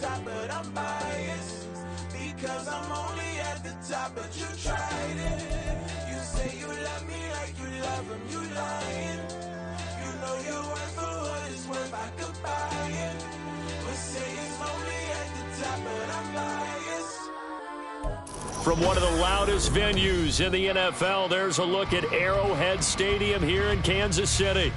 top, but I'm biased because I'm only at the top, but you tried it. You say you love me like you love him, you lying. You know you're worth for what it's worth, I could buy it. But say it's only at the top, but I'm biased. From one of the loudest venues in the NFL, there's a look at Arrowhead Stadium here in Kansas City.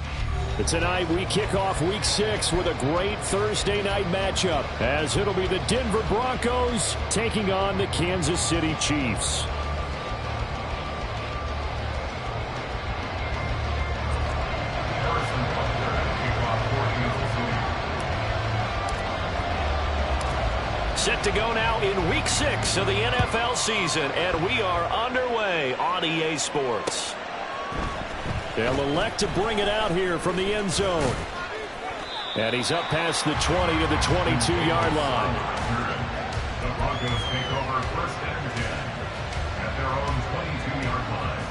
Tonight, we kick off Week 6 with a great Thursday night matchup, as it'll be the Denver Broncos taking on the Kansas City Chiefs. Set to go now in Week 6 of the NFL season, and we are underway on EA Sports. They'll elect to bring it out here from the end zone. And he's up past the 20 to the 22-yard line. The Broncos take over first and 10 at their own 22-yard line.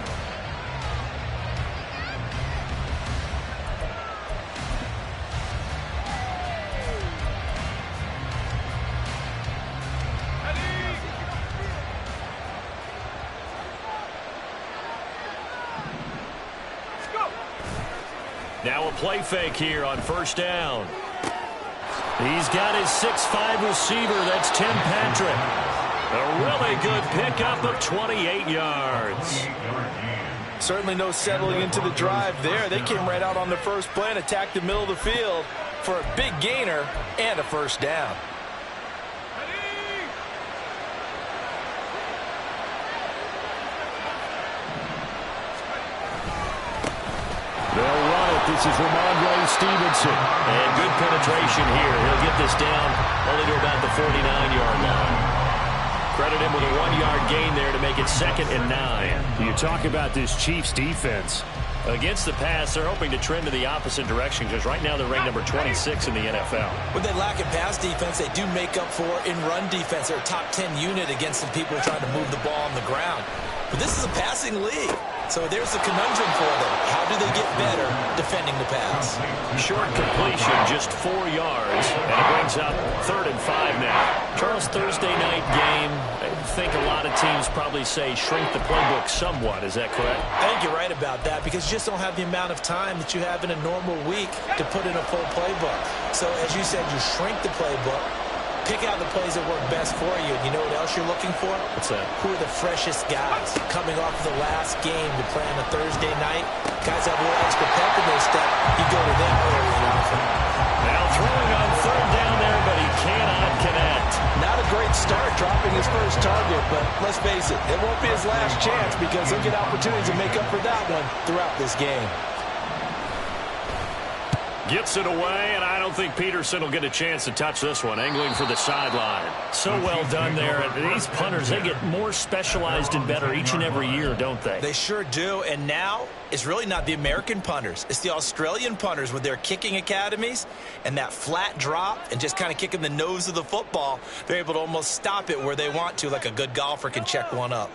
Now a play fake here on first down. He's got his 6'5" receiver. That's Tim Patrick. A really good pickup of 28 yards. Certainly no settling into the drive there. They came right out on the first play and attacked the middle of the field for a big gainer and a first down. They'll run it. This is Ramondre Stevenson. And good penetration here. He'll get this down only to about the 49-yard line. Credit him with a 1-yard gain there to make it 2nd and 9. You talk about this Chiefs defense. Against the pass, they're hoping to trend in the opposite direction because right now they're ranked number 26 in the NFL. When they lack in pass defense, they do make up for in run defense. They're a top 10 unit against the people trying to move the ball on the ground. But this is a passing league. So there's a conundrum for them. How do they get better defending the pass? Short completion, just 4 yards, and it brings up 3rd and 5 now. Charles, Thursday night game, I think a lot of teams probably say shrink the playbook somewhat. Is that correct? I think you're right about that because you just don't have the amount of time that you have in a normal week to put in a full playbook. So as you said, you shrink the playbook. Pick out the plays that work best for you. And you know what else you're looking for? What's that? Who are the freshest guys coming off the last game to play on a Thursday night? Guys have a little extra pep in their step. You go to them early and often. Now throwing on 3rd down there, but he cannot connect. Not a great start dropping his first target, but let's face it, it won't be his last chance because he'll get opportunities to make up for that one throughout this game. Gets it away, and I don't think Peterson will get a chance to touch this one. Angling for the sideline. So well done there. And these punters, they get more specialized and better each and every year, don't they? They sure do. And now it's really not the American punters. It's the Australian punters with their kicking academies and that flat drop and just kind of kicking the nose of the football. They're able to almost stop it where they want to, like a good golfer can check one up.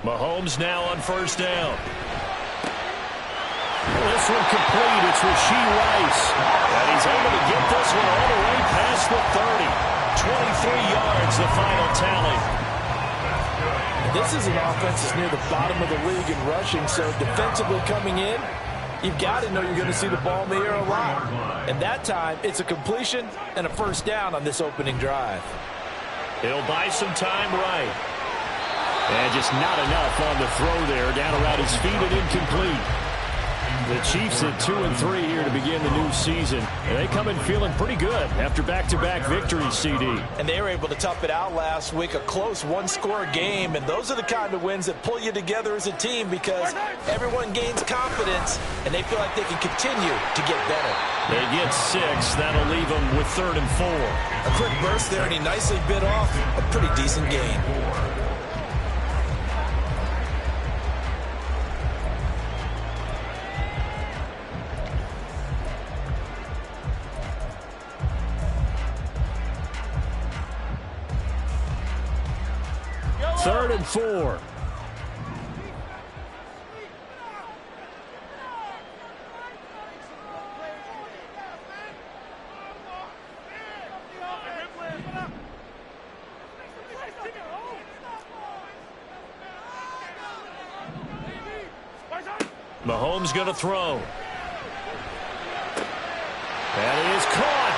Mahomes now on first down. This one complete. It's Rashee Rice. And he's able to get this one all the way past the 30. 23 yards, the final tally. This is an offense that's near the bottom of the league in rushing, so defensively coming in, you've got to know you're going to see the ball in the air a lot. And that time, it's a completion and a first down on this opening drive. He'll buy some time right. And just not enough on the throw there. Down around his feet and incomplete. The Chiefs at 2-3 here to begin the new season. And they come in feeling pretty good after back-to-back victories, CD. And they were able to tough it out last week, a close one-score game. And those are the kind of wins that pull you together as a team because everyone gains confidence and they feel like they can continue to get better. They get 6. That'll leave them with 3rd and 4. A quick burst there, and he nicely bit off a pretty decent gain. 3rd and 4. Mahomes going to throw. And it is caught.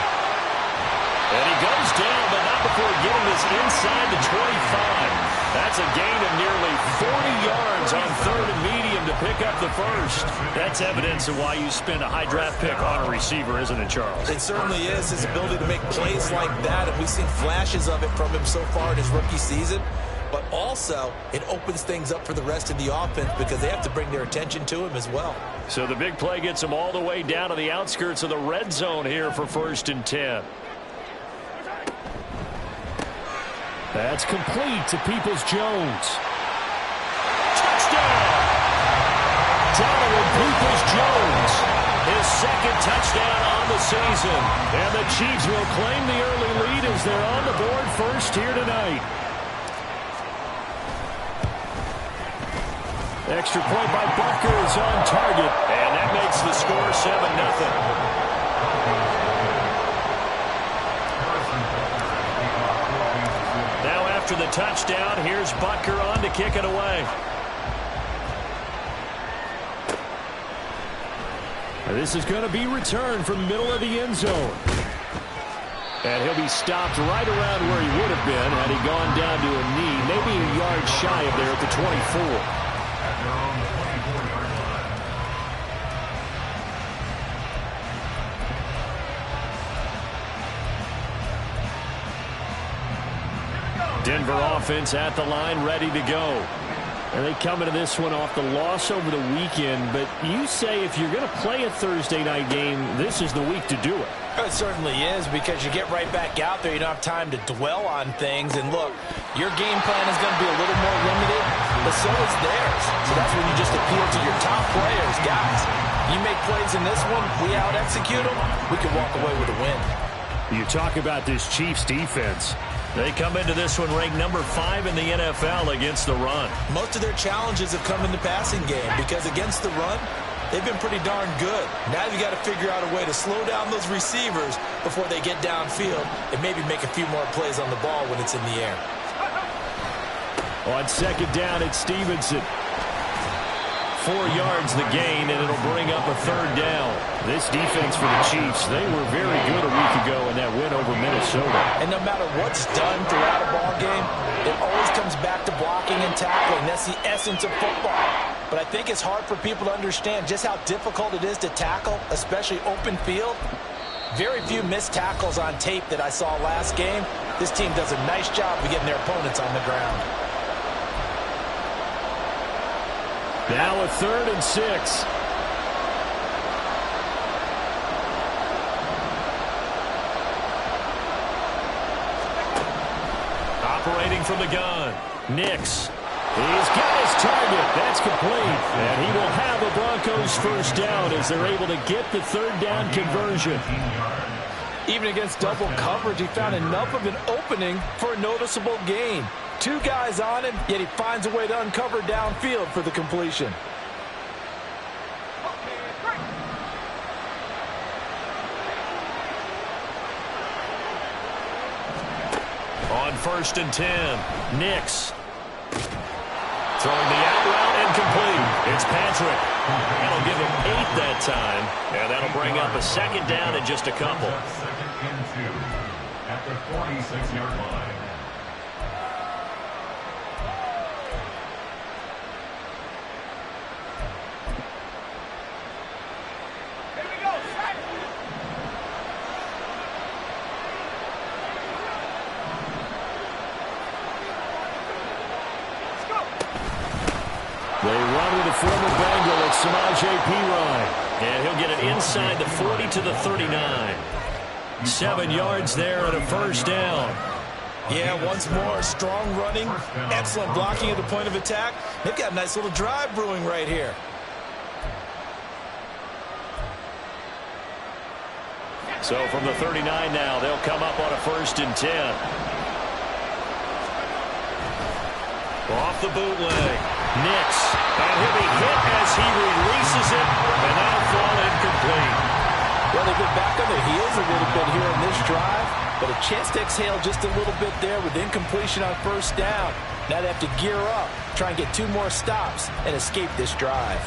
And he goes down, but not before getting this inside the 25. That's a gain of nearly 40 yards on 3rd and medium to pick up the first. That's evidence of why you spend a high draft pick on a receiver, isn't it, Charles? It certainly is. His ability to make plays like that, and we've seen flashes of it from him so far in his rookie season. But also, it opens things up for the rest of the offense because they have to bring their attention to him as well. So the big play gets him all the way down to the outskirts of the red zone here for 1st and 10. That's complete to Peoples-Jones. Touchdown! Donovan Peoples-Jones, his 2nd touchdown on the season. And the Chiefs will claim the early lead as they're on the board first here tonight. Extra point by Butker is on target, and that makes the score 7-0. Now after the touchdown, here's Butker on to kick it away. This is going to be returned from the middle of the end zone. And he'll be stopped right around where he would have been had he gone down to a knee, maybe a yard shy of there at the 24. Denver offense at the line, ready to go. And they come into this one off the loss over the weekend. But you say if you're going to play a Thursday night game, this is the week to do it. It certainly is, because you get right back out there. You don't have time to dwell on things. And look, your game plan is going to be a little more limited, but so is theirs. So that's when you just appeal to your top players. Guys, you make plays in this one, we out-execute them, we can walk away with a win. You talk about this Chiefs defense. They come into this one ranked number 5 in the NFL against the run. Most of their challenges have come in the passing game because against the run, they've been pretty darn good. Now you got to figure out a way to slow down those receivers before they get downfield and maybe make a few more plays on the ball when it's in the air. On 2nd down, it's Stevenson. 4 yards the gain, and it'll bring up a 3rd down. This defense for the Chiefs, they were very good a week ago in that win over Minnesota. And no matter what's done throughout a ball game, it always comes back to blocking and tackling. That's the essence of football. But I think it's hard for people to understand just how difficult it is to tackle, especially open field. Very few missed tackles on tape that I saw last game. This team does a nice job of getting their opponents on the ground. Now a 3rd and 6. Operating from the gun, Nix. He's got his target. That's complete. And he will have a Broncos 1st down as they're able to get the 3rd down conversion. Even against double coverage, he found enough of an opening for a noticeable gain. 2 guys on him, yet he finds a way to uncover downfield for the completion. On 1st and 10, Nix. Throwing the out route and complete. It's Patrick. That'll give him 8 that time. And that'll bring up a 2nd down in just a couple. 2nd and 2 at the 46-yard line. They run with a former Bengal. It's Samaje Perine. And he'll get it inside the 40 to the 39. 7 yards there and a 1st down. Yeah, once more, strong running, excellent blocking at the point of attack. They've got a nice little drive brewing right here. So from the 39 now, they'll come up on a 1st and 10. Off the bootleg. Nix. And he'll be hit as he releases it. And that'll fall incomplete. Well, they've been back on their heels a little bit here in this drive. But a chance to exhale just a little bit there with incompletion on first down. Now they have to gear up, try and get 2 more stops, and escape this drive.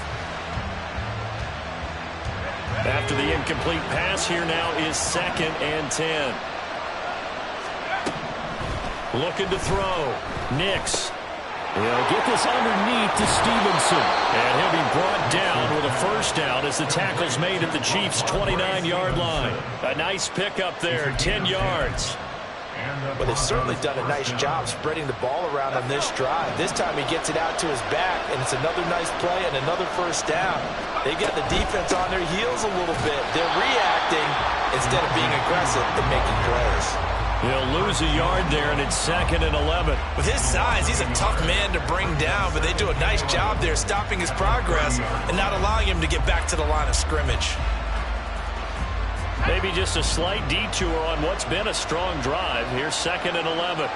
After the incomplete pass, here now is 2nd and 10. Looking to throw. Nix. He'll get this underneath to Stevenson. And he'll be brought down with a first down as the tackle's made at the Chiefs' 29-yard line. A nice pickup there, 10 yards. Well, they've certainly done a nice job spreading the ball around on this drive. This time he gets it out to his back, and it's another nice play and another first down. They've got the defense on their heels a little bit. They're reacting instead of being aggressive and making plays. He'll lose a yard there, and it's 2nd and 11. With his size, he's a tough man to bring down, but they do a nice job there stopping his progress and not allowing him to get back to the line of scrimmage. Maybe just a slight detour on what's been a strong drive. Here's 2nd and 11.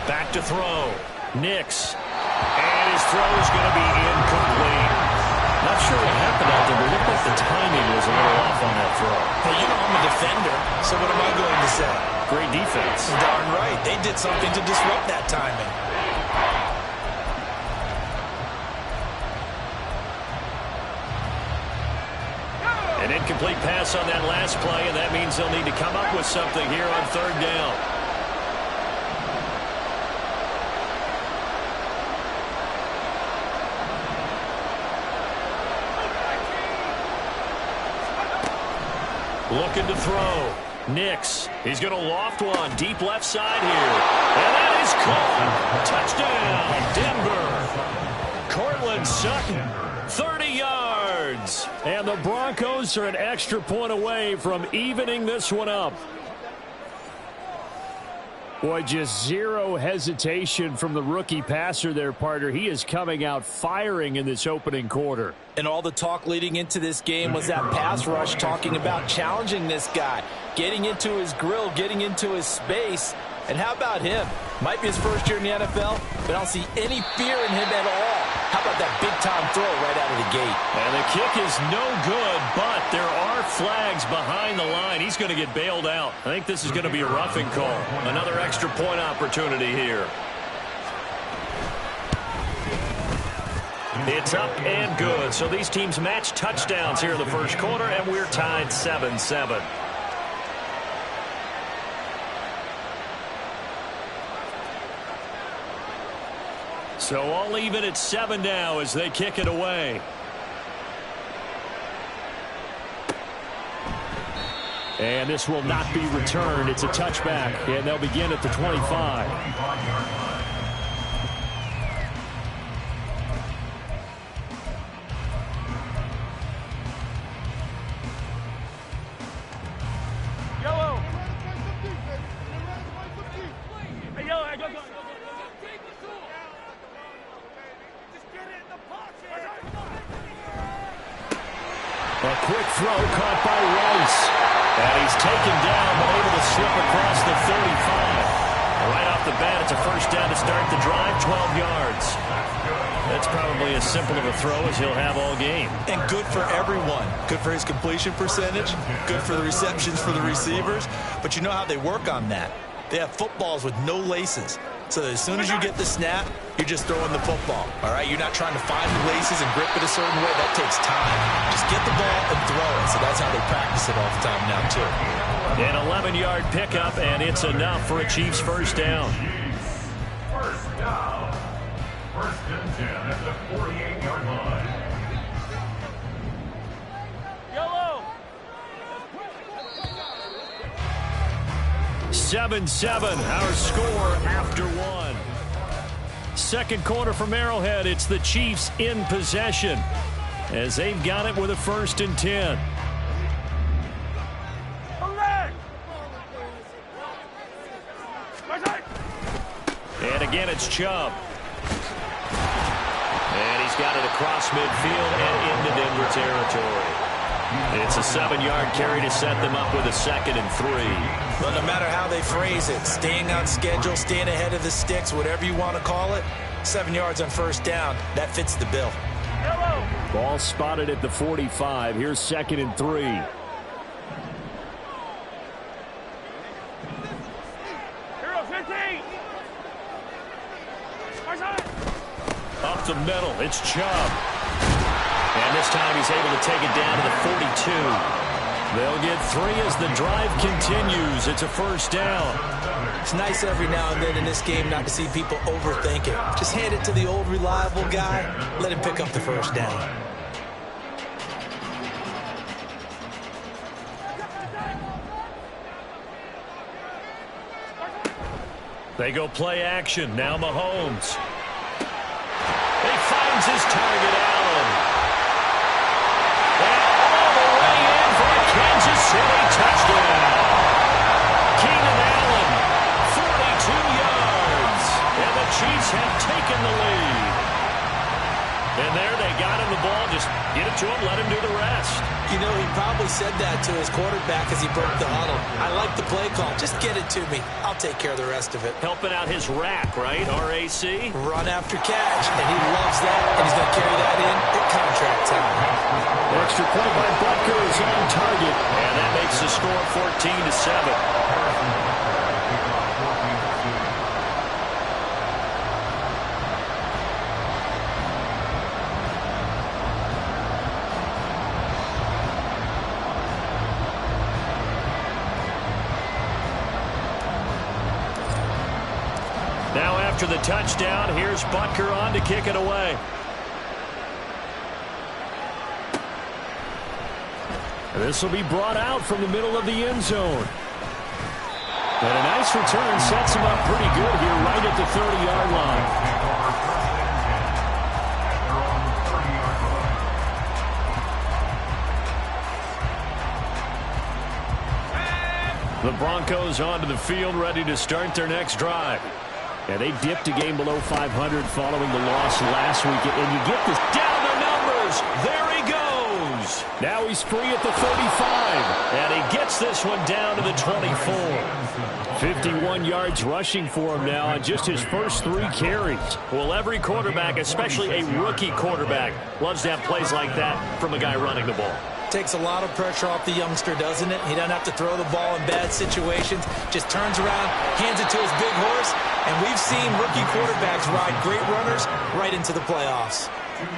Back to throw. Nix. And his throw is going to be incomplete. Not sure what happened out there, but it looked like the timing was a little off on that throw. Hey, you know I'm a defender, so what am I going to say? Great defense. Darn right. They did something to disrupt that timing. An incomplete pass on that last play, and that means they'll need to come up with something here on 3rd down. Looking to throw. Nix. He's going to loft one deep left side here. And that is caught. Touchdown, Denver. Cortland Sutton, 30 yards. And the Broncos are an extra point away from evening this one up. Boy, just zero hesitation from the rookie passer there, partner. He is coming out firing in this opening quarter. And all the talk leading into this game was that pass rush talking about challenging this guy, getting into his grill, getting into his space. And how about him? Might be his first year in the NFL, but I don't see any fear in him at all. How about that big-time throw right out of the gate? And the kick is no good, but there are flags behind the line. He's going to get bailed out. I think this is going to be a roughing call. Another extra point opportunity here. It's up and good. So these teams match touchdowns here in the first quarter, and we're tied 7-7. So all even at 7 now as they kick it away. And this will not be returned. It's a touchback, and they'll begin at the 25. Yellow. Hey, yellow, go. A quick throw caught by Rice. And he's taken down, but able to slip across the 35. Right off the bat, it's a first down to start the drive, 12 yards. That's probably as simple of a throw as he'll have all game. And good for everyone. Good for his completion percentage. Good for the receptions for the receivers. But you know how they work on that. They have footballs with no laces. So that as soon as you get the snap, you're just throwing the football. All right, you're not trying to find the laces and grip it a certain way. That takes time. Just get the ball and throw it. So that's how they practice it all the time now, too. An 11-yard pickup, and it's enough for a Chiefs first down. First down. 1st and 10 at the 48-yard line. Yellow. 7-7, our score after one. Second quarter from Arrowhead, it's the Chiefs in possession as they've got it with a 1st and 10. And again, it's Chubb. And he's got it across midfield and into Denver territory. It's a 7-yard carry to set them up with a 2nd and 3. Well, no matter how they phrase it, staying on schedule, staying ahead of the sticks, whatever you want to call it, 7 yards on first down, that fits the bill. Yellow. Ball spotted at the 45. Here's 2nd and 3. Hero 15. Up the middle, it's Chubb. And this time he's able to take it down to the 42. They'll get 3 as the drive continues. It's a first down. It's nice every now and then in this game not to see people overthink it. Just hand it to the old reliable guy. Let him pick up the first down. They go play action. Now Mahomes. He finds his target, Allen. And all the way in for a Kansas City touchdown. Keenan Allen, 42 yards. And the Chiefs have taken the lead. And there they got him the ball. Just get it to him, let him do the rest. You know, he probably said that to his quarterback as he broke the huddle. I like the play call. Just get it to me. I'll take care of the rest of it. Helping out his rack, right? RAC? Run after catch, and he loves that. And he's going to carry that in at contract time. Extra point by Butker is on target. And that makes the score 14-7. Now after the touchdown, here's Butker on to kick it away. This will be brought out from the middle of the end zone. And a nice return sets him up pretty good here right at the 30-yard line. The Broncos onto the field ready to start their next drive. And they dipped a game below 500 following the loss last week. And you get this down the numbers. There he goes. Now he's free at the 35. And he gets this one down to the 24. 51 yards rushing for him now on just his first 3 carries. Well, every quarterback, especially a rookie quarterback, loves to have plays like that from a guy running the ball. Takes a lot of pressure off the youngster, doesn't it? He doesn't have to throw the ball in bad situations. Just turns around, hands it to his big horse. And we've seen rookie quarterbacks ride great runners right into the playoffs.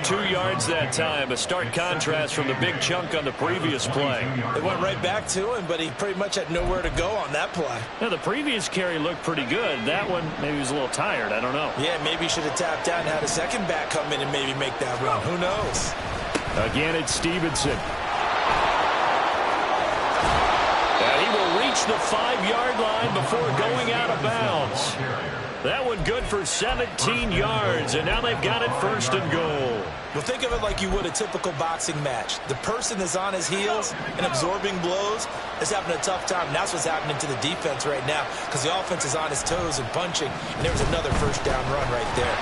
2 yards that time, a stark contrast from the big chunk on the previous play. It went right back to him, but he pretty much had nowhere to go on that play. Now, the previous carry looked pretty good. That one, maybe he was a little tired. I don't know. Yeah, maybe he should have tapped out and had a second back come in and maybe make that run. Who knows? Again, it's Stevenson. And he will reach the 5-yard line before going out of bounds. That one good for 17 yards, and now they've got it 1st and goal. Well, think of it like you would a typical boxing match. The person that's on his heels and absorbing blows is having a tough time. And that's what's happening to the defense right now because the offense is on his toes and punching, and there was another first down run right there.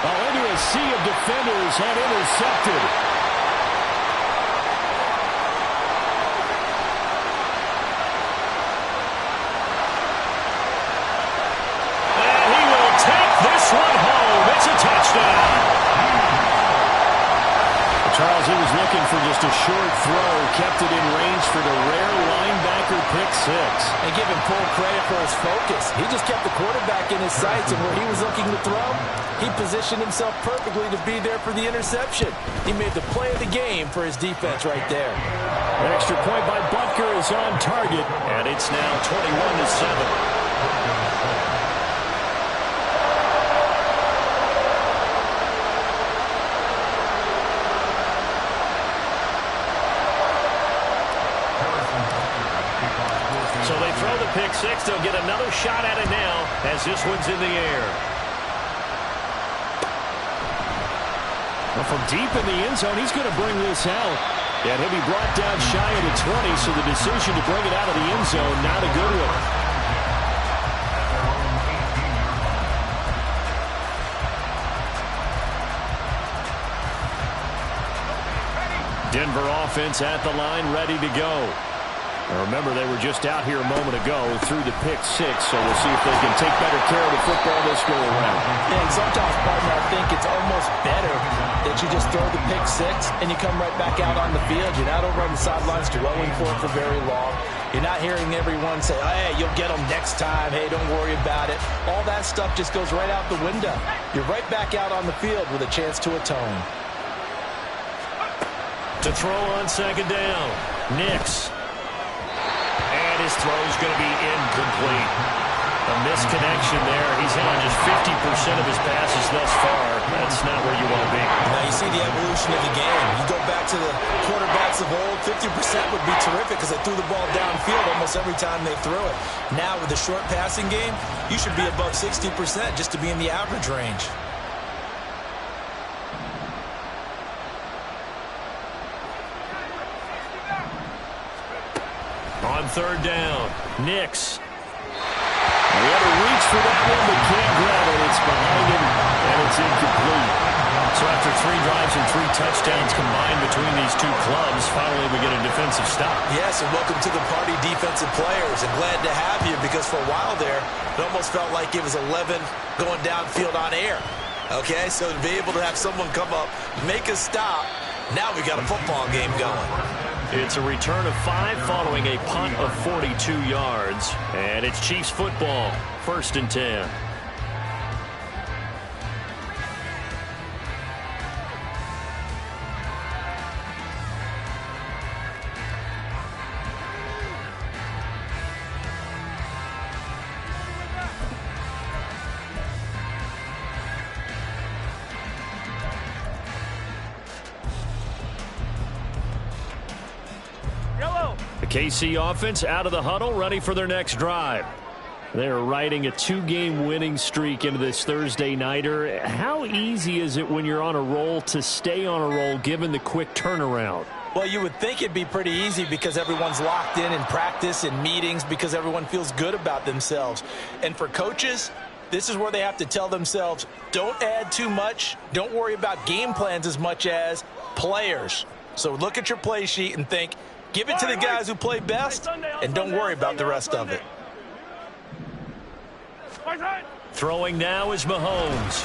Into a sea of defenders and intercepted. This one home. It's a touchdown. Charles, he was looking for just a short throw. Kept it in range for the rare linebacker pick 6. And give him full credit for his focus. He just kept the quarterback in his sights, and where he was looking to throw, he positioned himself perfectly to be there for the interception. He made the play of the game for his defense right there. An extra point by Butker is on target, and it's now 21-7. So they throw the pick 6. They'll get another shot at it now as this one's in the air. Well, from deep in the end zone, he's going to bring this out. And he'll be brought down shy of the 20, so the decision to bring it out of the end zone, not a good one. Denver Denver offense at the line, ready to go. Now remember, they were just out here a moment ago through the pick six, so we'll see if they can take better care of the football this go around. Yeah, and sometimes, partner, I think it's almost better that you just throw the pick six and you come right back out on the field. You're not over on the sidelines dwelling for it for very long. You're not hearing everyone say, hey, you'll get them next time. Hey, don't worry about it. All that stuff just goes right out the window. You're right back out on the field with a chance to atone. To throw on second down, Nix. And his throw's going to be incomplete. A misconnection there. He's hit on just 50% of his passes thus far. That's not where you want to be. Now you see the evolution of the game. You go back to the quarterbacks of old, 50% would be terrific because they threw the ball downfield almost every time they threw it. Now with the short passing game, you should be above 60% just to be in the average range. On third down, Nix. He had to reach for that one, but can't grab it. It's behind him, and it's incomplete. So after 3 drives and 3 touchdowns combined between these two clubs, finally we get a defensive stop. Yes, and welcome to the party, defensive players. And glad to have you because for a while there, it almost felt like it was 11 going downfield on air. Okay, so to be able to have someone come up, make a stop, now we got a football game going. It's a return of 5 following a punt of 42 yards. And it's Chiefs football, 1st and 10. The KC offense out of the huddle, ready for their next drive. They're riding a 2-game winning streak into this Thursday nighter. How easy is it when you're on a roll to stay on a roll given the quick turnaround? Well, you would think it'd be pretty easy because everyone's locked in practice and meetings because everyone feels good about themselves. And for coaches, this is where they have to tell themselves, don't add too much. Don't worry about game plans as much as players. So look at your play sheet and think, give it to the guys who play best, and don't worry about the rest of it. Throwing now is Mahomes.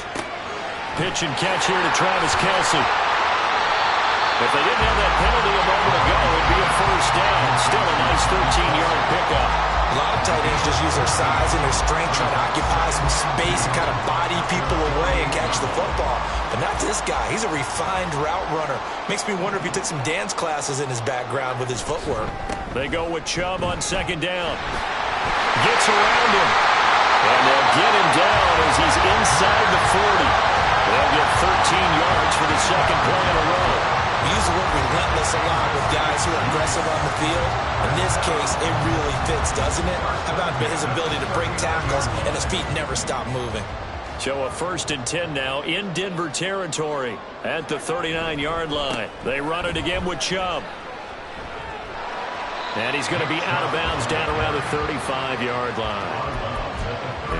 Pitch and catch here to Travis Kelce. If they didn't have that penalty a moment ago, it'd be a 1st down. Still a nice 13-yard pickup. A lot of tight ends just use their size and their strength, trying to occupy some space and kind of body people away and catch the football. But not this guy. He's a refined route runner. Makes me wonder if he took some dance classes in his background with his footwork. They go with Chubb on 2nd down. Gets around him. And they'll get him down as he's inside the 40. They'll get 13 yards for the 2nd play in a row. We use the word relentless a lot with guys who are aggressive on the field. In this case, it really fits, doesn't it? How about his ability to break tackles and his feet never stop moving? So a 1st and 10 now in Denver territory at the 39-yard line. They run it again with Chubb. And he's going to be out of bounds down around the 35-yard line.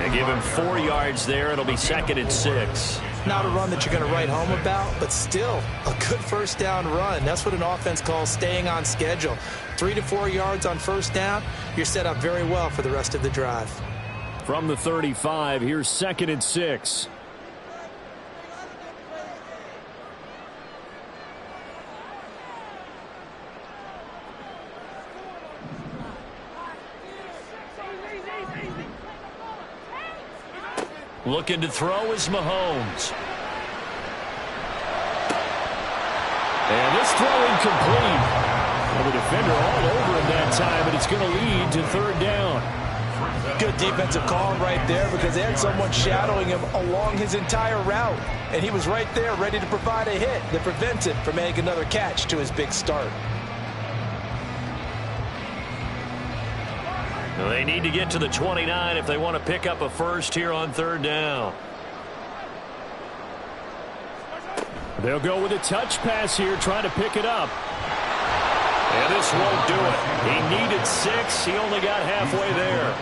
And give him 4 yards there. It'll be 2nd and 6. Not a run that you're going to write home about, but still a good 1st down run. That's what an offense calls staying on schedule. 3 to 4 yards on 1st down, you're set up very well for the rest of the drive. From the 35, here's 2nd and 6. Looking to throw is Mahomes. And this throw incomplete. Well, the defender all over him that time, but it's going to lead to 3rd down. Good defensive call right there because they had someone shadowing him along his entire route. And he was right there ready to provide a hit that prevented from making another catch to his big start. They need to get to the 29 if they want to pick up a 1st here on 3rd down. They'll go with a touch pass here, trying to pick it up. And this won't do it. He needed 6. He only got halfway there.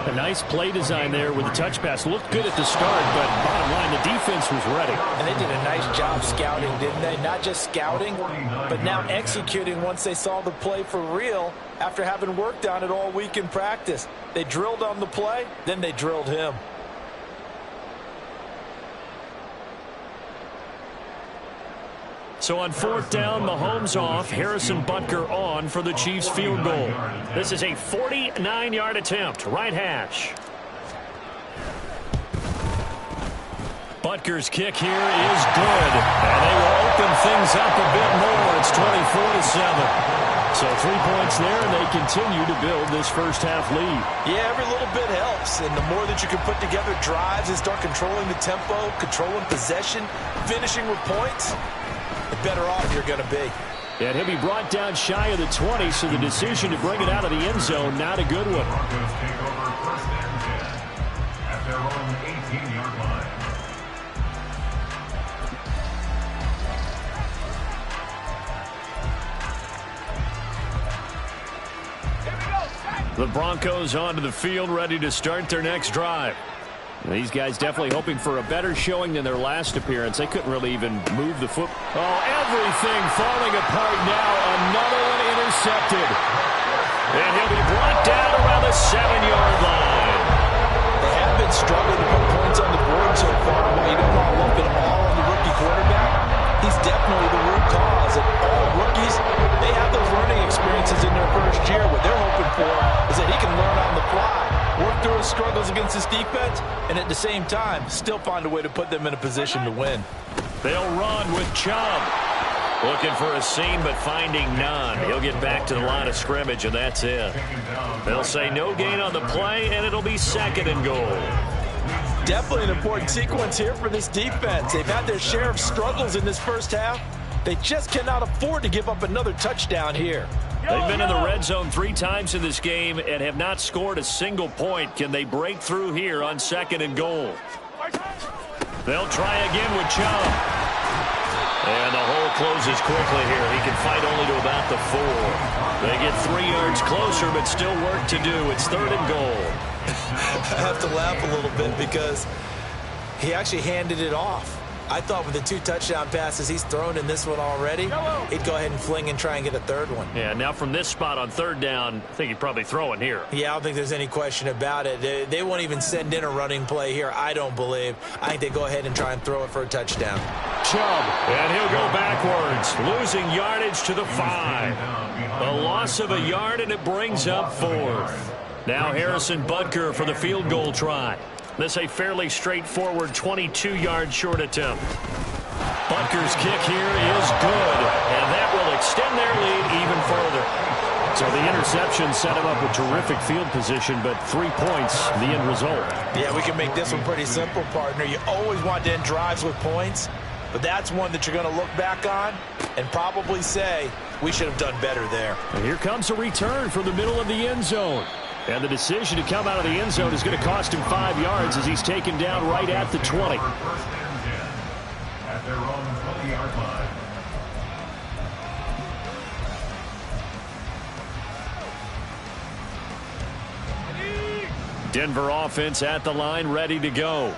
A nice play design there with the touch pass. Looked good at the start, but bottom line, the defense was ready. And they did a nice job scouting, didn't they? Not just scouting, but now executing once they saw the play for real after having worked on it all week in practice. They drilled on the play, then they drilled him. So on 4th down, Mahomes off, Harrison Butker on for the Chiefs field goal. This is a 49-yard attempt, right hash. Butker's kick here is good, and they will open things up a bit more. It's 24-7. So 3 points there, and they continue to build this first half lead. Yeah, every little bit helps, and the more that you can put together drives and start controlling the tempo, controlling possession, finishing with points, the better off you're going to be. And he'll be brought down shy of the 20, so the decision to bring it out of the end zone, not a good one. Broncos take over 1st and 10 at their own 18-yard line. The Broncos onto the field, ready to start their next drive. These guys definitely hoping for a better showing than their last appearance. They couldn't really even move the foot. Oh, everything falling apart now. Another one intercepted. And he'll be brought down around the 7-yard line. They have been struggling to put points on the board so far. Well, you don't want to lump it all on the rookie quarterback. He's definitely the root cause. And all rookies, they have those learning experiences in their first year. What they're hoping for is that he can learn on the fly, work through his struggles against his defense, and at the same time, still find a way to put them in a position to win. They'll run with Chubb. Looking for a seam, but finding none. He'll get back to the line of scrimmage, and that's it. They'll say no gain on the play, and it'll be 2nd and goal. Definitely an important sequence here for this defense. They've had their share of struggles in this first half. They just cannot afford to give up another touchdown here. They've been in the red zone 3 times in this game and have not scored a single point. Can they break through here on 2nd and goal? They'll try again with Chubb. And the hole closes quickly here. He can fight only to about the 4. They get 3 yards closer, but still work to do. It's 3rd and goal. I have to laugh a little bit because he actually handed it off. I thought with the 2 touchdown passes he's thrown in this one already, he'd go ahead and fling and try and get a 3rd one. Yeah, now from this spot on 3rd down, I think he'd probably throw it here. Yeah, I don't think there's any question about it. They won't even send in a running play here, I don't believe. I think they go ahead and try and throw it for a touchdown. Chubb, and he'll go backwards, losing yardage to the 5. A loss of a yard, and it brings up 4th. Now Harrison Butker for the field goal try. This a fairly straightforward 22-yard short attempt. Butker's kick here is good, and that will extend their lead even further. So the interception set him up with terrific field position, but 3 points, the end result. Yeah, we can make this one pretty simple, partner. You always want to end drives with points, but that's one that you're going to look back on and probably say, we should have done better there. And here comes a return from the middle of the end zone. And the decision to come out of the end zone is going to cost him 5 yards as he's taken down right at the 20. 1st and 10 at their own 20-yard line. Denver offense at the line, ready to go.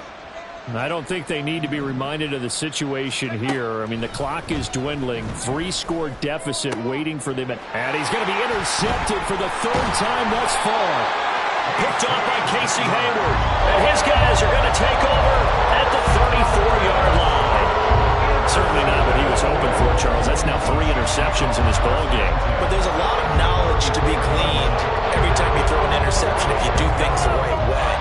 I don't think they need to be reminded of the situation here. I mean, the clock is dwindling. 3-score deficit waiting for them. And he's going to be intercepted for the 3rd time thus far. Picked off by Casey Hayward. And his guys are going to take over at the 34-yard line. Certainly not what he was hoping for, Charles. That's now 3 interceptions in this ballgame. But there's a lot of knowledge to be gleaned every time you throw an interception if you do things the right way.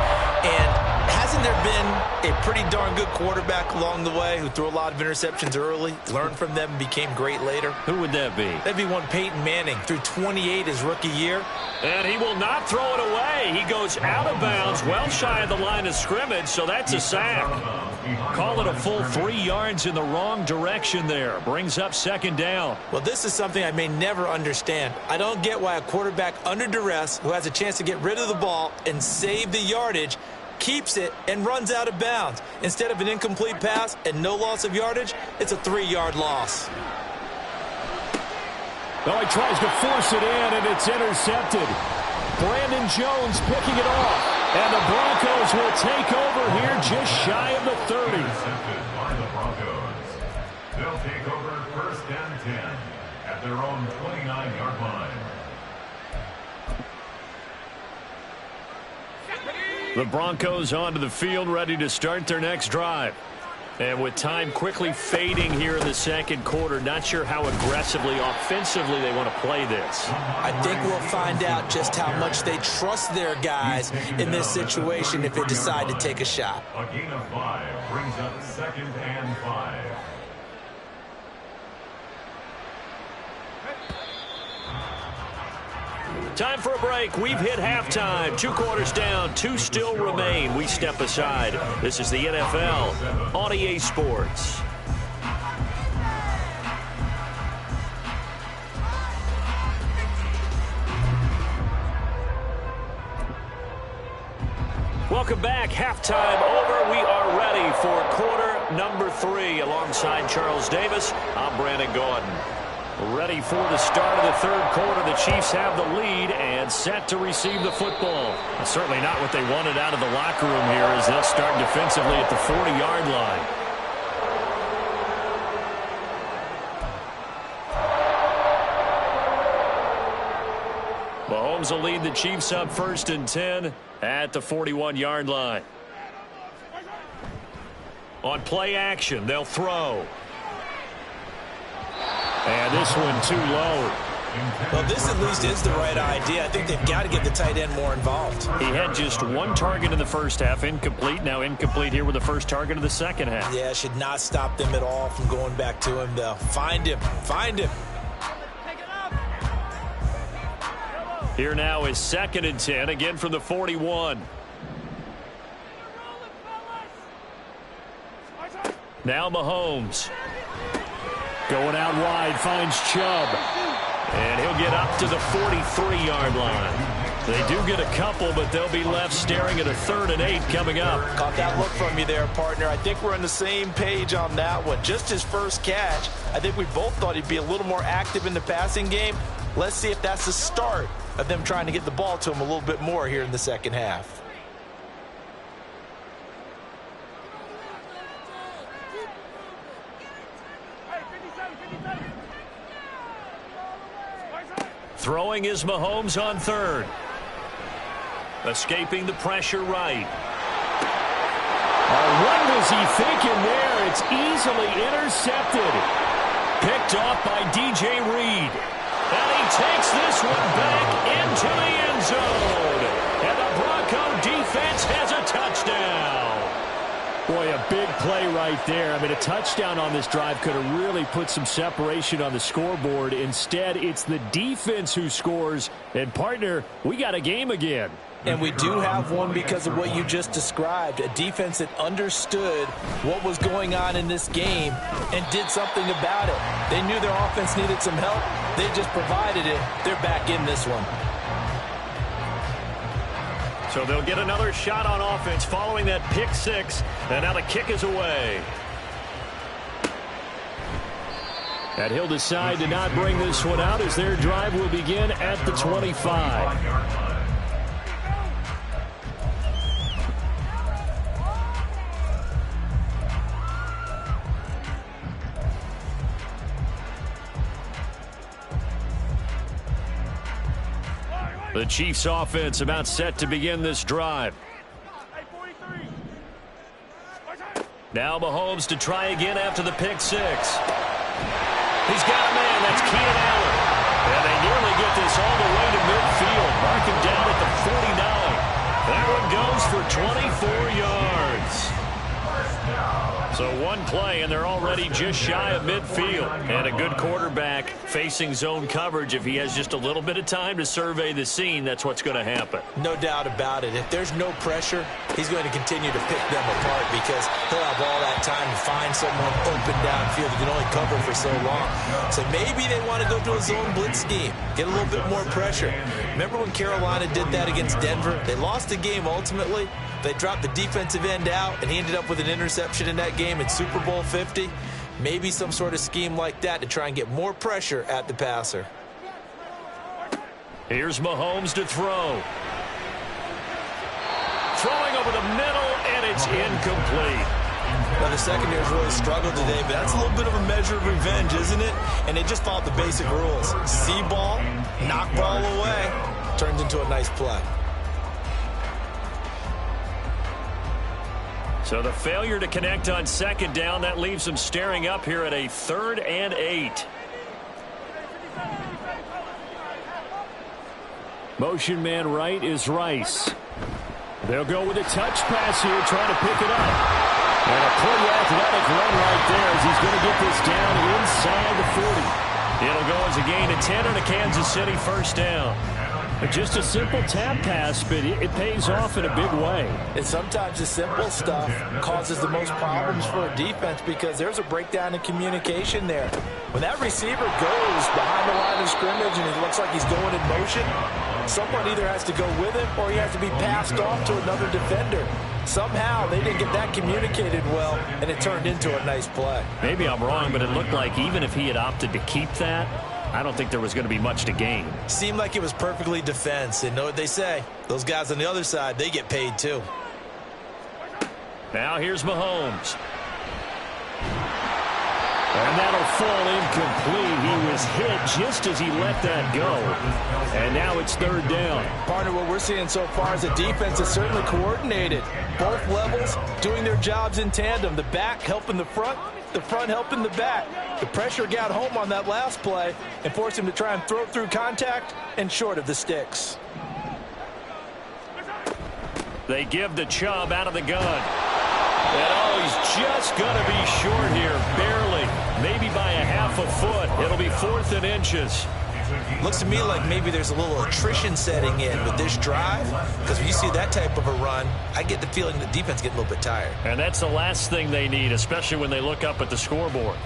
And hasn't there been a pretty darn good quarterback along the way who threw a lot of interceptions early, learned from them, and became great later? Who would that be? That'd be one Peyton Manning, threw 28 his rookie year. And he will not throw it away. He goes out of bounds, well shy of the line of scrimmage, so that's a sack. Call it a full 3 yards in the wrong direction there. Brings up 2nd down. Well, this is something I may never understand. I don't get why a quarterback under duress who has a chance to get rid of the ball and save the yardage keeps it and runs out of bounds. Instead of an incomplete pass and no loss of yardage, it's a 3-yard loss. Oh, he tries to force it in, and it's intercepted. Brandon Jones picking it off. And the Broncos will take over here just shy of the 30. Intercepted by the Broncos. They'll take over 1st and 10 at their own 29-yard line. The Broncos onto the field, ready to start their next drive. And with time quickly fading here in the second quarter, not sure how aggressively, offensively they want to play this. I think we'll find out just how much they trust their guys in this situation if they decide to take a shot. A gain of 5 brings up 2nd and 5. Time for a break. We've hit halftime. 2 quarters down. 2 still remain. We step aside. This is the NFL on EA Sports. Welcome back. Halftime over. We are ready for quarter number 3. Alongside Charles Davis, I'm Brandon Gordon. Ready for the start of the third quarter. The Chiefs have the lead and set to receive the football. That's certainly not what they wanted out of the locker room here as they'll start defensively at the 40-yard line. Mahomes will lead the Chiefs up 1st and 10 at the 41-yard line. On play action, they'll throw. And this one too low. Well, this at least is the right idea. I think they've got to get the tight end more involved. He had just 1 target in the first half, incomplete. Now incomplete here with the first target of the second half. Yeah, should not stop them at all from going back to him, though. Find him. Find him. Here now is 2nd and 10, again from the 41. Now Mahomes. Going out wide, finds Chubb. And he'll get up to the 43-yard line. They do get a couple, but they'll be left staring at a 3rd and 8 coming up. Caught that look from you there, partner. I think we're on the same page on that one. Just his first catch, I think we both thought he'd be a little more active in the passing game. Let's see if that's the start of them trying to get the ball to him a little bit more here in the second half. Throwing is Mahomes on 3rd. Escaping the pressure right. What was he thinking there? It's easily intercepted. Picked off by DJ Reed. And he takes this one back into the end zone. And the Bronco defense has a touchdown. Boy, a big play right there. I mean, a touchdown on this drive could have really put some separation on the scoreboard. Instead, it's the defense who scores. And, partner, we got a game again. And we do have one because of what you just described. A defense that understood what was going on in this game and did something about it. They knew their offense needed some help. They just provided it. They're back in this one. So they'll get another shot on offense following that pick 6. And now the kick is away. And he'll decide to not bring this one out as their drive will begin at the 25. The Chiefs offense about set to begin this drive. Now Mahomes to try again after the pick 6. He's got a man. That's Keenan Allen. And they nearly get this all the way to midfield. Mark him down at the 49. That one goes for 24 yards. So one play, and they're already just shy of midfield. And a good quarterback facing zone coverage. If he has just a little bit of time to survey the scene, that's what's going to happen. No doubt about it. If there's no pressure, he's going to continue to pick them apart because he'll have all that time to find someone open downfield. He can only cover for so long. So maybe they want to go to a zone blitz scheme, get a little bit more pressure. Remember when Carolina did that against Denver? They lost the game ultimately. They dropped the defensive end out, and he ended up with an interception in that game in Super Bowl 50. Maybe some sort of scheme like that to try and get more pressure at the passer. Here's Mahomes to throw. Throwing over the middle, and it's incomplete. Well, the secondary's really struggled today, but that's a little bit of a measure of revenge, isn't it? And they just followed the basic rules. See ball, knock ball away, turns into a nice play. So the failure to connect on second down, that leaves them staring up here at a 3rd and 8. Motion man right is Rice. They'll go with a touch pass here, trying to pick it up. And a pretty athletic run right there as he's going to get this down inside the 40. It'll go as a gain of 10 and a Kansas City first down. Just a simple tap pass, but it pays off in a big way. And sometimes the simple stuff causes the most problems for a defense because there's a breakdown in communication there. When that receiver goes behind the line of scrimmage and it looks like he's going in motion, someone either has to go with him or he has to be passed off to another defender. Somehow they didn't get that communicated well, and it turned into a nice play. Maybe I'm wrong, but it looked like even if he had opted to keep that, I don't think there was going to be much to gain. Seemed like it was perfectly defense. And know what they say? Those guys on the other side, they get paid too. Now here's Mahomes. And that'll fall incomplete. He was hit just as he let that go. And now it's 3rd down. Partner, what we're seeing so far is a defense that's certainly coordinated. Both levels doing their jobs in tandem. The back helping the front helping the back. The pressure got home on that last play and forced him to try and throw through contact and short of the sticks. They give the Chubb out of the gun. And oh, he's just going to be short here, barely. Maybe by a half a foot. It'll be 4th and inches. Looks to me like maybe there's a little attrition setting in with this drive, because when you see that type of a run, I get the feeling the defense getting a little bit tired. And that's the last thing they need, especially when they look up at the scoreboard.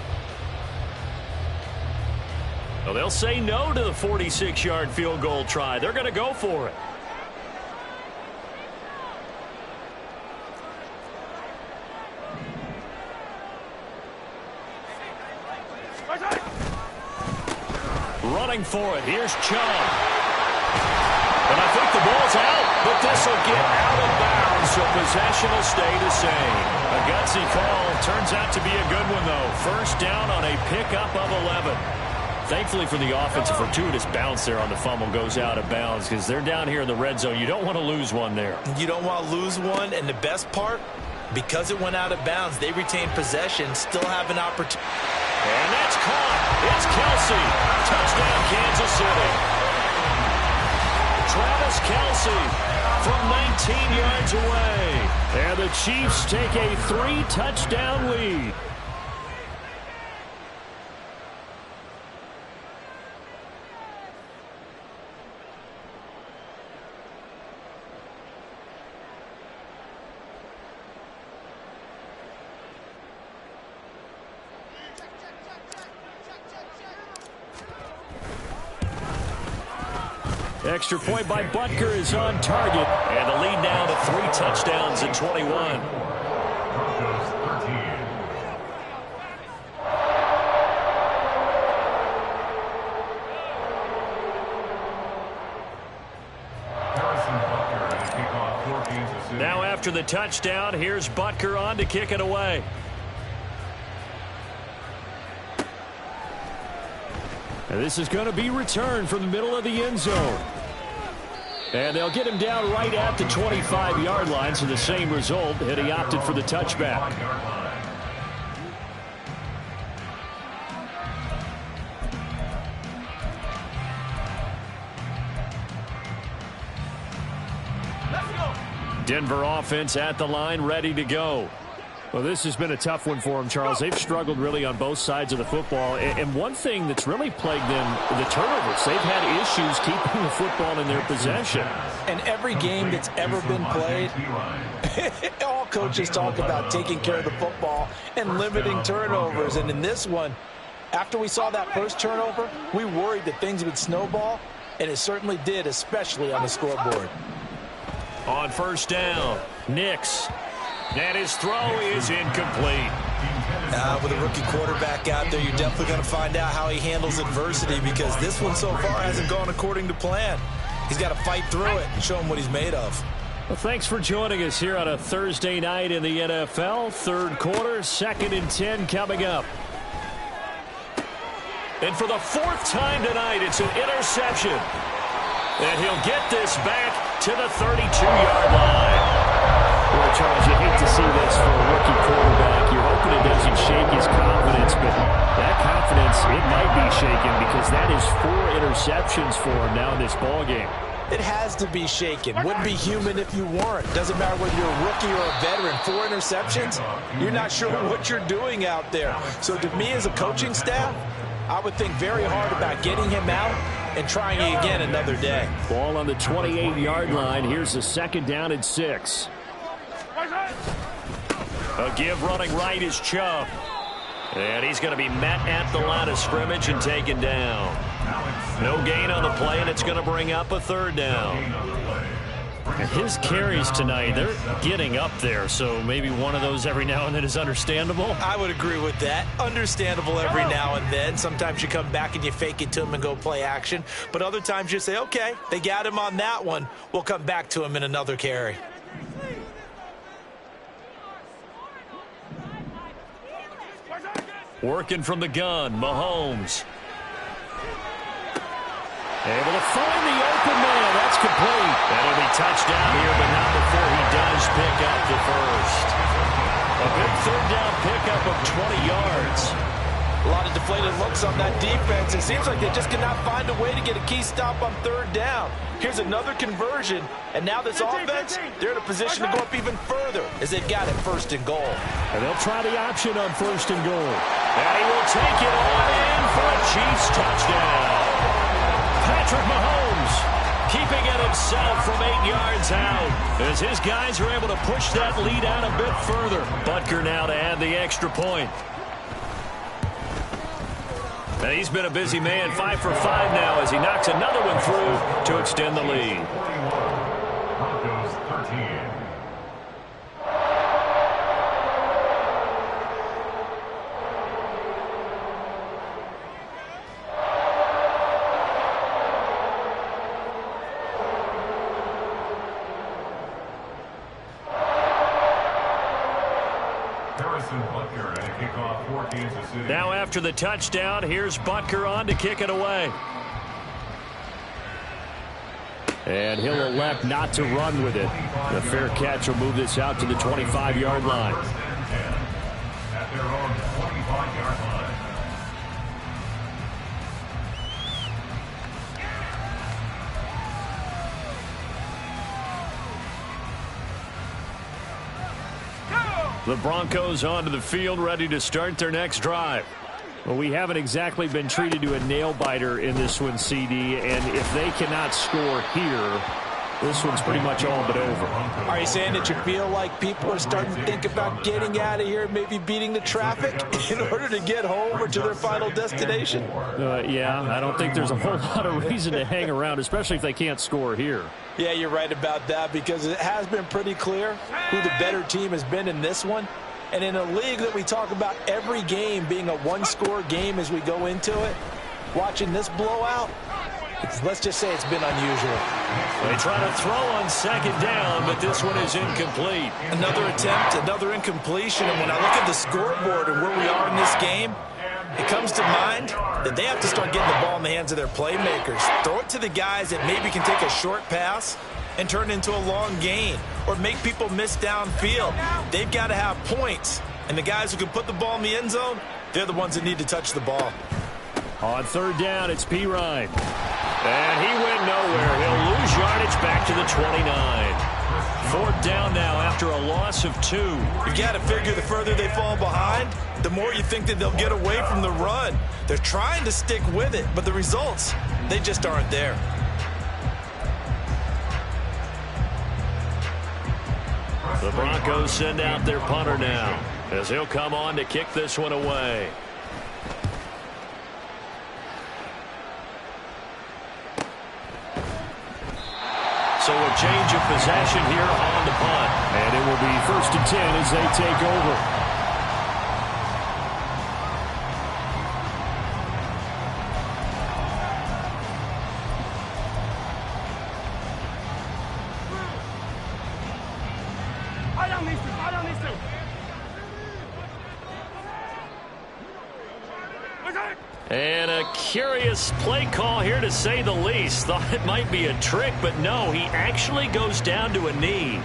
Well, they'll say no to the 46-yard field goal try. They're going to go for it. Running for it. Here's Chubb. And I think the ball's out, but this will get out of bounds, so possession will stay the same. A gutsy call. Turns out to be a good one, though. First down on a pickup of 11. Thankfully for the offense, a fortuitous bounce there on the fumble goes out of bounds because they're down here in the red zone. You don't want to lose one there. You don't want to lose one, and the best part, because it went out of bounds, they retain possession, still have an opportunity. And that's caught. It's Kelce. Touchdown, Kansas City. Travis Kelce from 19 yards away. And the Chiefs take a 3-touchdown lead. Extra point by Butker is on target. And the lead now to 3 touchdowns in 21. Now after the touchdown, here's Butker on to kick it away. And this is going to be returned from the middle of the end zone. And they'll get him down right at the 25-yard line, so the same result, and he opted for the touchback. Denver offense at the line, ready to go. Well, this has been a tough one for them, Charles. They've struggled really on both sides of the football. And one thing that's really plagued them, the turnovers. They've had issues keeping the football in their possession. And every game that's ever been played, all coaches talk about taking care of the football and limiting turnovers. And in this one, after we saw that first turnover, we worried that things would snowball, and it certainly did, especially on the scoreboard. On first down, Nix. And his throw is incomplete. With a rookie quarterback out there, you're definitely going to find out how he handles adversity, because this one so far hasn't gone according to plan. He's got to fight through it and show him what he's made of. Well, thanks for joining us here on a Thursday night in the NFL. Third quarter, 2nd and 10 coming up. And for the 4th time tonight, it's an interception. And he'll get this back to the 32-yard line. Well, Charles, you hate to see this for a rookie quarterback. You're hoping it doesn't shake his confidence, but that confidence, it might be shaken, because that is 4 interceptions for him now in this ballgame. It has to be shaken. Wouldn't be human if you weren't. Doesn't matter whether you're a rookie or a veteran. 4 interceptions, you're not sure what you're doing out there. So to me as a coaching staff, I would think very hard about getting him out and trying again another day. Ball on the 28-yard line. Here's the 2nd down and 6. A give running right is Chubb. And he's going to be met at the line of scrimmage and taken down. No gain on the play, and it's going to bring up a 3rd down. And his carries tonight, they're getting up there, so maybe one of those every now and then is understandable. I would agree with that. Understandable every now and then. Sometimes you come back and you fake it to him and go play action. But other times you say, okay, they got him on that one. We'll come back to him in another carry. Working from the gun, Mahomes. Able to find the open man. That's complete. That'll be touchdown here, but not before he does pick up the first. A big 3rd down pickup of 20 yards. A lot of deflated looks on that defense. It seems like they just cannot find a way to get a key stop on 3rd down. Here's another conversion, and now this offense, they're in a position to go up even further as they've got it 1st and goal. And they'll try the option on 1st and goal. And he will take it on in for a Chiefs touchdown. Patrick Mahomes keeping it himself from 8 yards out as his guys are able to push that lead out a bit further. Butker now to add the extra point. And he's been a busy man, 5 for 5 now as he knocks another one through to extend the lead. Broncos 13. Now after the touchdown, here's Butker on to kick it away. And he'll elect not to run with it. The fair catch will move this out to the 25-yard line. At their own 25-yard line. The Broncos onto the field, ready to start their next drive. Well, we haven't exactly been treated to a nail-biter in this one, CD, and if they cannot score here, this one's pretty much all but over. Are you saying that you feel like people are starting to think about getting out of here, maybe beating the traffic in order to get home or to their final destination? Yeah, I don't think there's a whole lot of reason to hang around, especially if they can't score here. Yeah, you're right about that, because it has been pretty clear who the better team has been in this one. And in a league that we talk about every game being a one-score game as we go into it, watching this blowout, let's just say it's been unusual. They try to throw on 2nd down, but this one is incomplete. Another attempt, another incompletion, and when I look at the scoreboard and where we are in this game, it comes to mind that they have to start getting the ball in the hands of their playmakers. Throw it to the guys that maybe can take a short pass and turn it into a long gain or make people miss downfield. They've got to have points, and the guys who can put the ball in the end zone, they're the ones that need to touch the ball. On 3rd down, it's Pirine. And he went nowhere. He'll lose yardage back to the 29. 4th down now after a loss of 2. You've got to figure the further they fall behind, the more you think that they'll get away from the run. They're trying to stick with it, but the results, they just aren't there. The Broncos send out their punter now as he'll come on to kick this one away. So a change of possession here on the punt. And it will be 1st and 10 as they take over. down these two. Fall down these two. And a curious play call here, to say the least. Thought it might be a trick, but no, he actually goes down to a knee.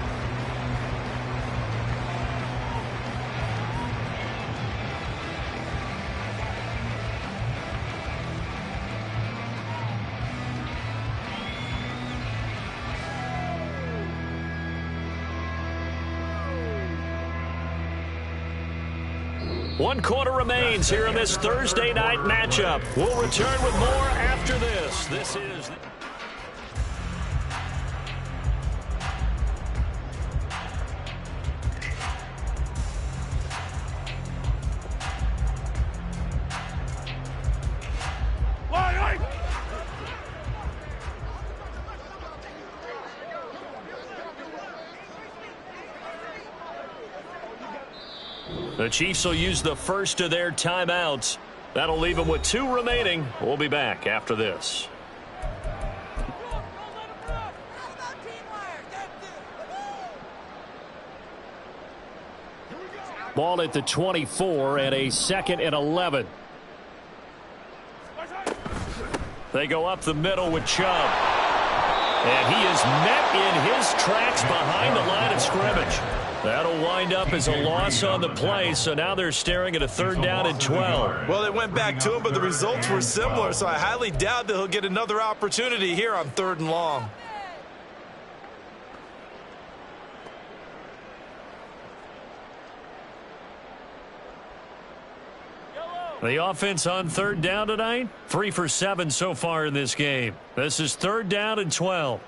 One quarter remains here in this Thursday night matchup. We'll return with more after this. This is... The Chiefs will use the first of their timeouts. That'll leave them with 2 remaining. We'll be back after this. Ball at the 24 and a 2nd and 11. They go up the middle with Chubb. And he is met in his tracks behind the line of scrimmage. That'll wind up as a loss on the play, so now they're staring at a 3rd down and 12. Well, they went back to him, but the results were similar, so I highly doubt that he'll get another opportunity here on 3rd and long. The offense on 3rd down tonight, 3 for 7 so far in this game. This is 3rd down and 12.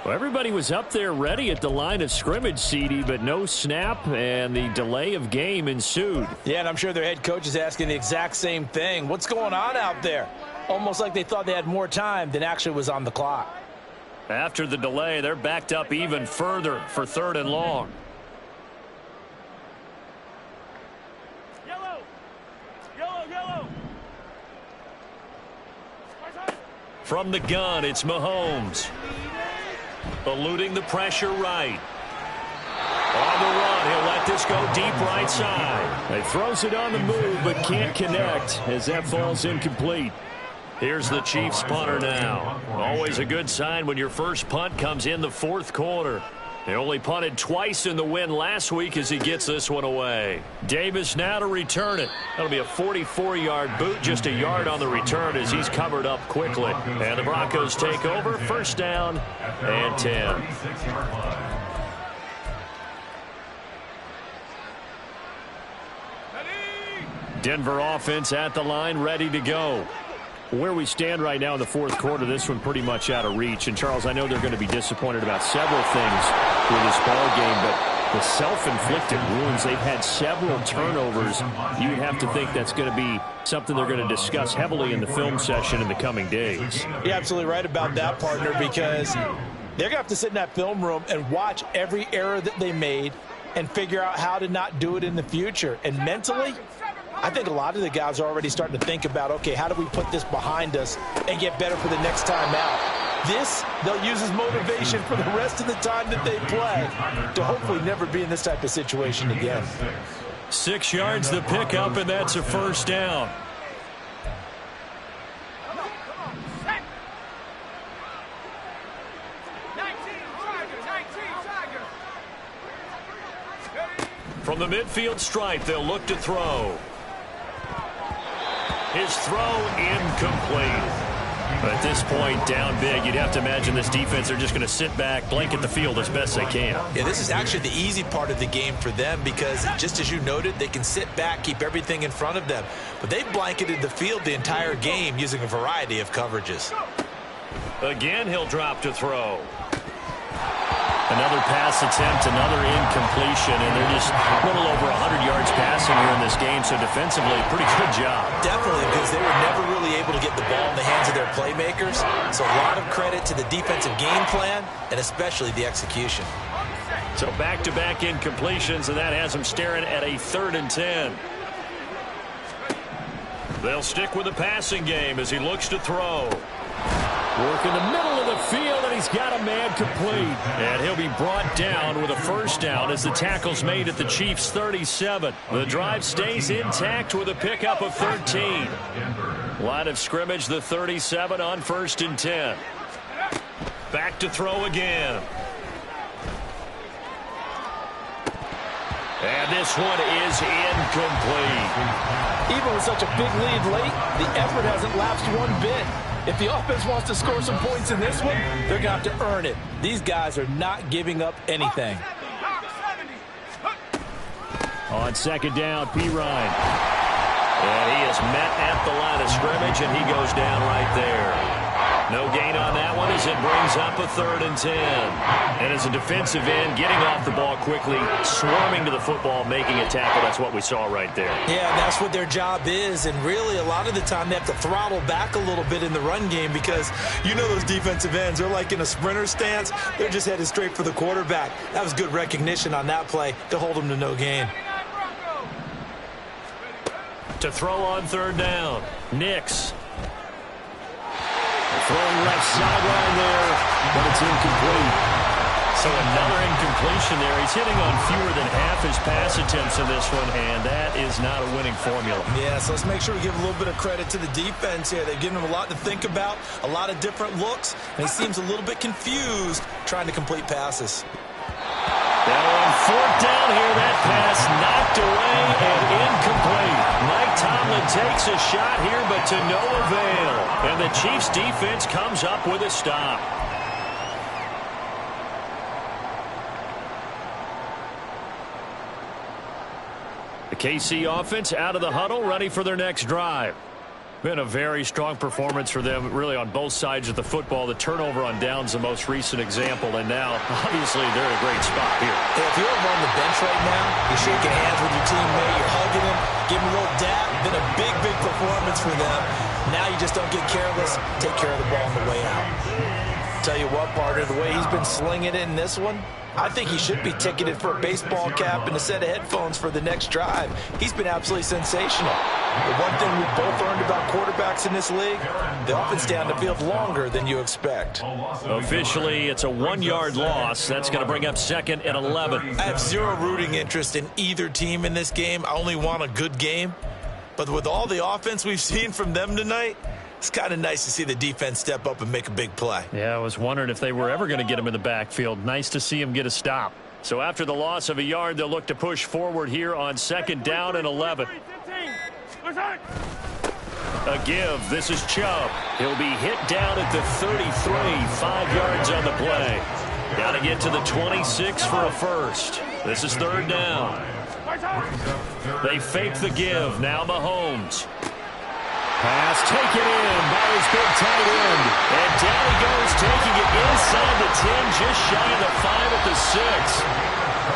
Well, everybody was up there ready at the line of scrimmage, CD, but no snap, and the delay of game ensued. Yeah, and I'm sure their head coach is asking the exact same thing. What's going on out there? Almost like they thought they had more time than actually was on the clock. After the delay, they're backed up even further for 3rd and long. Yellow. Yellow, yellow. From the gun, it's Mahomes. Eluding the pressure right. On the run, he'll let this go deep right side. He throws it on the move, but can't connect as that falls incomplete. Here's the Chiefs punter now. Always a good sign when your first punt comes in the 4th quarter. They only punted twice in the win last week as he gets this one away. Davis now to return it. That'll be a 44-yard boot, just a yard on the return as he's covered up quickly. And the Broncos take over, 1st down and 10. Denver offense at the line, ready to go. Where we stand right now in the 4th quarter, this one pretty much out of reach. And, Charles, I know they're going to be disappointed about several things with this ball game, but the self-inflicted wounds, they've had several turnovers. You'd have to think that's going to be something they're going to discuss heavily in the film session in the coming days. You're absolutely right about that, partner, because they're going to have to sit in that film room and watch every error that they made and figure out how to not do it in the future. And mentally, I think a lot of the guys are already starting to think about, okay, how do we put this behind us and get better for the next time out? This, they'll use as motivation for the rest of the time that they play to hopefully never be in this type of situation again. 6 yards the pickup, and that's a 1st down. From the midfield stripe, they'll look to throw. His throw incomplete. At this point, down big, you'd have to imagine this defense are just going to sit back, blanket the field as best they can. Yeah, this is actually the easy part of the game for them because, just as you noted, they can sit back, keep everything in front of them. But they've blanketed the field the entire game using a variety of coverages. Again, he'll drop to throw. Another pass attempt, another incompletion, and they're just a little over 100 yards passing here in this game, so defensively, pretty good job. Definitely, because they were never really able to get the ball in the hands of their playmakers, so a lot of credit to the defensive game plan, and especially the execution. So back-to-back incompletions, and that has them staring at a 3rd and 10. They'll stick with the passing game as he looks to throw. Work in the middle of the field, and he's got a man complete. And he'll be brought down with a first down as the tackle's made at the Chiefs' 37. The drive stays intact with a pickup of 13. Line of scrimmage, the 37 on 1st and 10. Back to throw again. And this one is incomplete. Even with such a big lead late, the effort hasn't lapsed one bit. If the offense wants to score some points in this one, they're going to have to earn it. These guys are not giving up anything. On 2nd down, Perine. And he is met at the line of scrimmage, and he goes down right there. No gain on that one as it brings up a 3rd and 10. And as a defensive end, getting off the ball quickly, swarming to the football, making a tackle. That's what we saw right there. Yeah, that's what their job is. And really, a lot of the time, they have to throttle back a little bit in the run game because you know those defensive ends, they're like in a sprinter stance. They're just headed straight for the quarterback. That was good recognition on that play to hold them to no gain. To throw on 3rd down, Nix. Throwing left sideline there, but it's incomplete. So another incompletion there. He's hitting on fewer than half his pass attempts in this one, and that is not a winning formula. Yeah, so let's make sure we give a little bit of credit to the defense here. They've given him a lot to think about, a lot of different looks, and he seems a little bit confused trying to complete passes. Now on 4th down here, that pass knocked away and incomplete. Mike Tomlin takes a shot here, but to no avail. And the Chiefs defense comes up with a stop. The KC offense out of the huddle, ready for their next drive. Been a very strong performance for them, really, on both sides of the football. The turnover on downs, the most recent example, and now, obviously, they're in a great spot here. Hey, if you're over on the bench right now, you're shaking hands with your teammate, you're hugging him, giving him a little dap. Been a big, big performance for them. Now you just don't get careless. Take care of the ball on the way out. Tell you what, partner, the way he's been slinging it in this one, I think he should be ticketed for a baseball cap and a set of headphones for the next drive. He's been absolutely sensational. The one thing we've both learned about quarterbacks in this league, they often stay on the field longer than you expect. Officially, it's a 1-yard loss. That's going to bring up 2nd and 11. I have zero rooting interest in either team in this game. I only want a good game. But with all the offense we've seen from them tonight, it's kind of nice to see the defense step up and make a big play. Yeah, I was wondering if they were ever going to get him in the backfield. Nice to see him get a stop. So after the loss of a yard, they'll look to push forward here on 2nd down and 11. A give. This is Chubb. He'll be hit down at the 33, 5 yards on the play. Got to get to the 26 for a first. This is 3rd down. They fake the give. Now Mahomes. Pass taken in by his big tight end. And down he goes, taking it inside the 10, just shy of the 5 at the 6.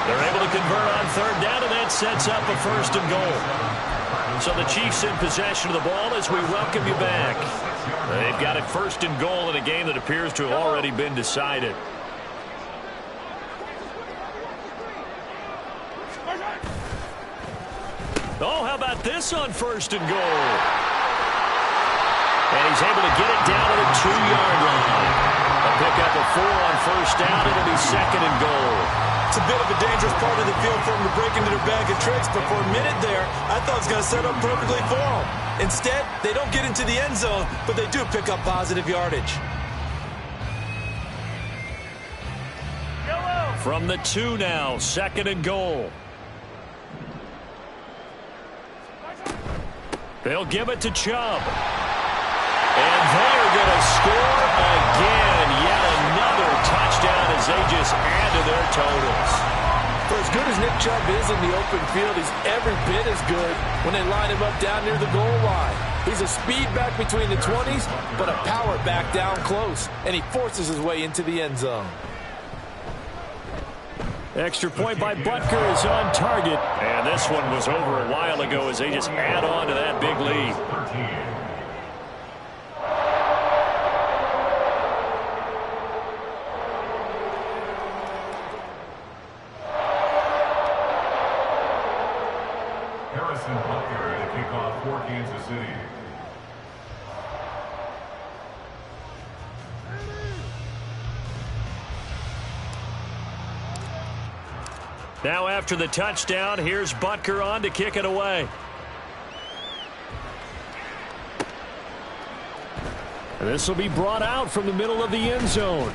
They're able to convert on 3rd down, and that sets up a 1st and goal. So the Chiefs in possession of the ball as we welcome you back. They've got it 1st and goal in a game that appears to have already been decided. Oh, how about this on 1st and goal? And he's able to get it down to the 2-yard line. A pickup of 4 on 1st down. It'll be 2nd and goal. It's a bit of a dangerous part of the field for him to break into their bag of tricks, but for a minute there, I thought it was going to set up perfectly for him. Instead, they don't get into the end zone, but they do pick up positive yardage. From the 2 now, 2nd and goal. They'll give it to Chubb. And they're going to score again. Yet another touchdown as they just add to their totals. For as good as Nick Chubb is in the open field, he's every bit as good when they line him up down near the goal line. He's a speed back between the 20s, but a power back down close, and he forces his way into the end zone. Extra point by Butker is on target. And this one was over a while ago as they just add on to that big lead. Harrison Butker to kick off for Kansas City. Now after the touchdown, here's Butker on to kick it away. And this will be brought out from the middle of the end zone.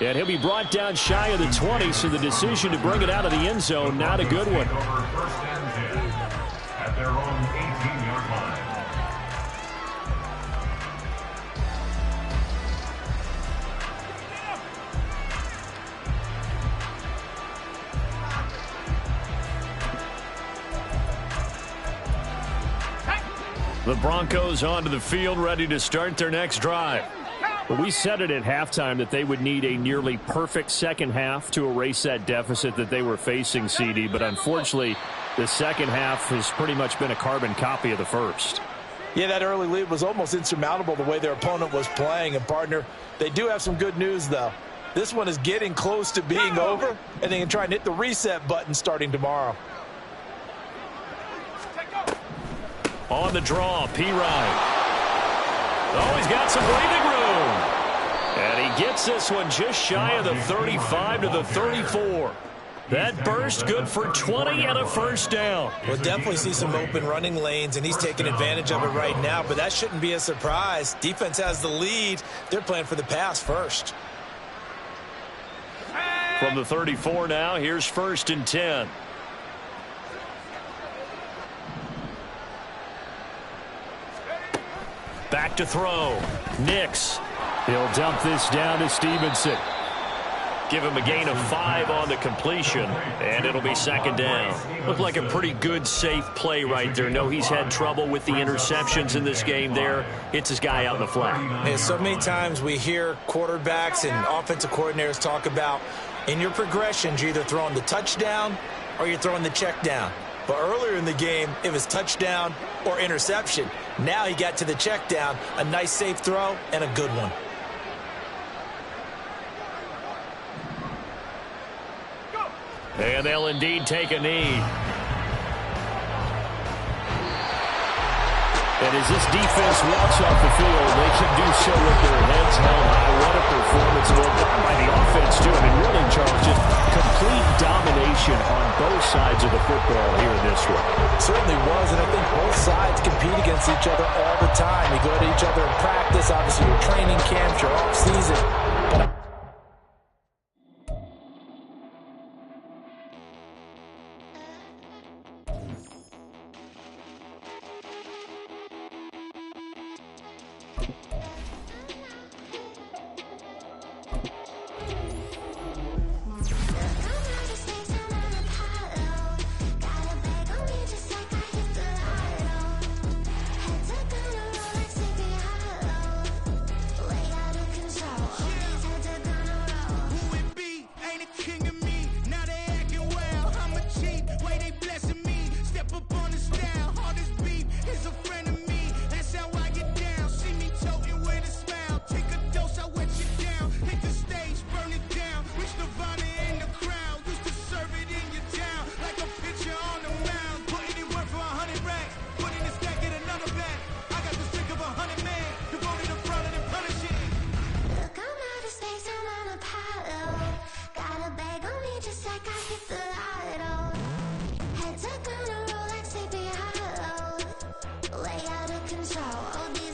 And he'll be brought down shy of the 20, so the decision to bring it out of the end zone, not a good one. First and 10 at their own 18-yard line. The Broncos onto the field, ready to start their next drive. Well, we said it at halftime that they would need a nearly perfect second half to erase that deficit that they were facing, CD. But unfortunately, the second half has pretty much been a carbon copy of the first. Yeah, that early lead was almost insurmountable the way their opponent was playing. And, partner, they do have some good news, though. This one is getting close to being over, and they can try and hit the reset button starting tomorrow. On the draw, P-Ryan. Oh, he's got some breathing room. And he gets this one just shy of the 35 to the 34. That burst good for 20 and a first down. We'll definitely see some open running lanes, and he's taking advantage of it right now, but that shouldn't be a surprise. Defense has the lead. They're playing for the pass first. From the 34 now, here's 1st and 10. Back to throw. Nix. He'll dump this down to Stevenson. Give him a gain of 5 on the completion, and it'll be 2nd down. Looked like a pretty good, safe play right there. No, he's had trouble with the interceptions in this game there. It's his guy out in the flat. And so many times we hear quarterbacks and offensive coordinators talk about in your progressions, you're either throwing the touchdown or you're throwing the check down. But earlier in the game, it was touchdown or interception. Now he got to the check down, a nice safe throw, and a good one. And they'll indeed take a knee. And as this defense walks off the field, they can do so with their heads held high. What a performance. Well done by the offense, too. I mean, really, Charles, just complete domination on both sides of the football here in this one. It certainly was, and I think both sides compete against each other all the time. You go to each other in practice, obviously your training camps, your off-season. Way out of control.